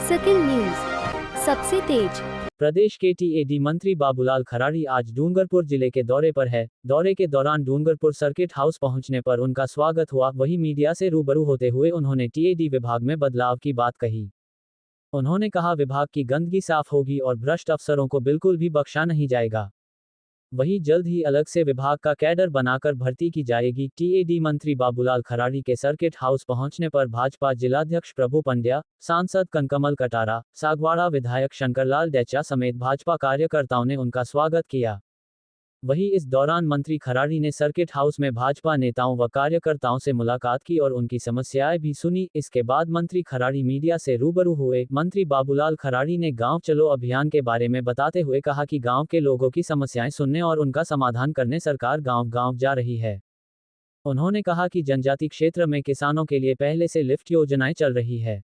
Circle news सबसे तेज। प्रदेश के TAD मंत्री बाबूलाल खराड़ी आज डूंगरपुर जिले के दौरे पर है। दौरे के दौरान डूंगरपुर सर्किट हाउस पहुंचने पर उनका स्वागत हुआ। वहीं मीडिया से रूबरू होते हुए उन्होंने टीएडी विभाग में बदलाव की बात कही। उन्होंने कहा, विभाग की गंदगी साफ होगी और भ्रष्ट अफसरों को बिल्कुल भी बख्शा नहीं जाएगा। वहीं जल्द ही अलग से विभाग का कैडर बनाकर भर्ती की जाएगी। टीएडी मंत्री बाबूलाल खराड़ी के सर्किट हाउस पहुंचने पर भाजपा जिलाध्यक्ष प्रभु पंड्या, सांसद कनकमल कटारा, सागवाड़ा विधायक शंकरलाल डेचा समेत भाजपा कार्यकर्ताओं ने उनका स्वागत किया। वहीं इस दौरान मंत्री खराड़ी ने सर्किट हाउस में भाजपा नेताओं व कार्यकर्ताओं से मुलाकात की और उनकी समस्याएं भी सुनी। इसके बाद मंत्री खराड़ी मीडिया से रूबरू हुए। मंत्री बाबूलाल खराड़ी ने गांव चलो अभियान के बारे में बताते हुए कहा कि गांव के लोगों की समस्याएं सुनने और उनका समाधान करने सरकार गांव-गांव जा रही है। उन्होंने कहा कि जनजाति क्षेत्र में किसानों के लिए पहले से लिफ्ट योजनाएं चल रही है,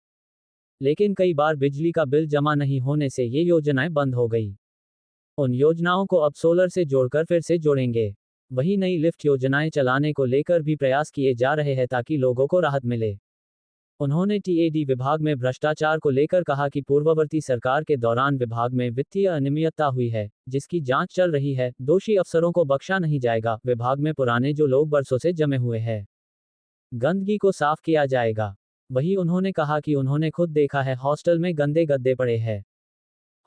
लेकिन कई बार बिजली का बिल जमा नहीं होने से ये योजनाएं बंद हो गई। उन योजनाओं को अब सोलर से जोड़कर फिर से जोड़ेंगे। वहीं नई लिफ्ट योजनाएं चलाने को लेकर भी प्रयास किए जा रहे हैं ताकि लोगों को राहत मिले। उन्होंने टीएडी विभाग में भ्रष्टाचार को लेकर कहा कि पूर्ववर्ती सरकार के दौरान विभाग में वित्तीय अनियमितता हुई है, जिसकी जांच चल रही है। दोषी अफसरों को बख्शा नहीं जाएगा। विभाग में पुराने जो लोग बरसों से जमे हुए हैं, गंदगी को साफ किया जाएगा। वहीं उन्होंने कहा कि उन्होंने खुद देखा है, हॉस्टल में गंदे गद्दे पड़े हैं,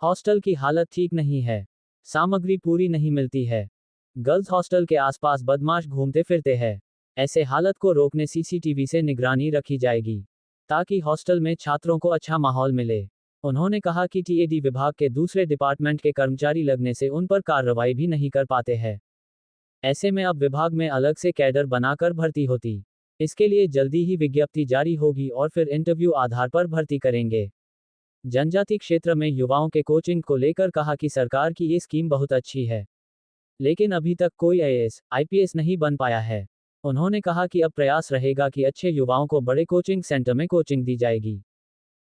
हॉस्टल की हालत ठीक नहीं है, सामग्री पूरी नहीं मिलती है, गर्ल्स हॉस्टल के आसपास बदमाश घूमते फिरते हैं। ऐसे हालत को रोकने सीसीटीवी से निगरानी रखी जाएगी ताकि हॉस्टल में छात्रों को अच्छा माहौल मिले। उन्होंने कहा कि टीएडी विभाग के दूसरे डिपार्टमेंट के कर्मचारी लगने से उन पर कार्रवाई भी नहीं कर पाते हैं। ऐसे में अब विभाग में अलग से कैडर बनाकर भर्ती होती। इसके लिए जल्दी ही विज्ञप्ति जारी होगी और फिर इंटरव्यू आधार पर भर्ती करेंगे। जनजाति क्षेत्र में युवाओं के कोचिंग को लेकर कहा कि सरकार की ये स्कीम बहुत अच्छी है, लेकिन अभी तक कोई आईएएस, आईपीएस नहीं बन पाया है। उन्होंने कहा कि अब प्रयास रहेगा कि अच्छे युवाओं को बड़े कोचिंग सेंटर में कोचिंग दी जाएगी,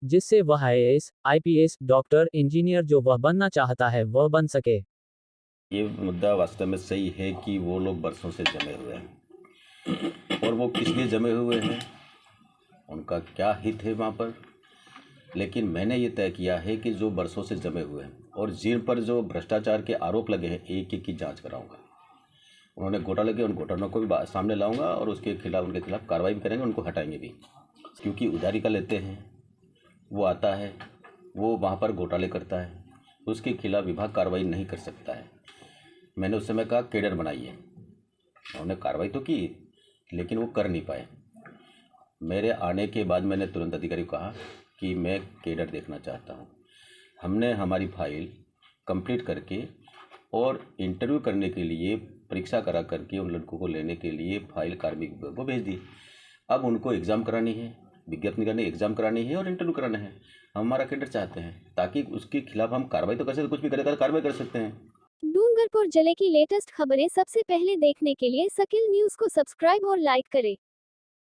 जिससे वह आईएएस, आईपीएस, डॉक्टर, इंजीनियर जो वह बनना चाहता है वह बन सके। ये मुद्दा वास्तव में सही है कि वो लोग बरसों से जमे हुए हैं और वो किस लिए जमे हुए हैं, उनका क्या हित है वहाँ पर। लेकिन मैंने ये तय किया है कि जो बरसों से जमे हुए हैं और जिन पर जो भ्रष्टाचार के आरोप लगे हैं, एक एक की जांच कराऊंगा। उन्होंने घोटाले के, उन घोटालों को भी सामने लाऊंगा और उनके खिलाफ कार्रवाई भी करेंगे, उनको हटाएंगे भी। क्योंकि उधारी का लेते हैं, वो आता है, वो वहाँ पर घोटाले करता है, उसके खिलाफ विभाग कार्रवाई नहीं कर सकता है। मैंने उस समय कहा कैडर बनाइए, उन्होंने कार्रवाई तो की लेकिन वो कर नहीं पाए। मेरे आने के बाद मैंने तुरंत अधिकारी को कहा कि मैं कैडर देखना चाहता हूँ। हमने हमारी फाइल कंप्लीट करके और इंटरव्यू करने के लिए परीक्षा करा करके उन लड़कों को लेने के लिए फाइल कार्मिक विभाग को भेज दी। अब उनको एग्ज़ाम करानी है, विज्ञप्ति करनी, एग्ज़ाम करानी है और इंटरव्यू कराना है। हम हमारा कैडर चाहते हैं ताकि उसके खिलाफ हम कार्रवाई तो कर सकते, कुछ भी करेगा कार्रवाई कर सकते हैं। डूंगरपुर जिले की लेटेस्ट खबरें सबसे पहले देखने के लिए सर्किल न्यूज को सब्सक्राइब और लाइक करें।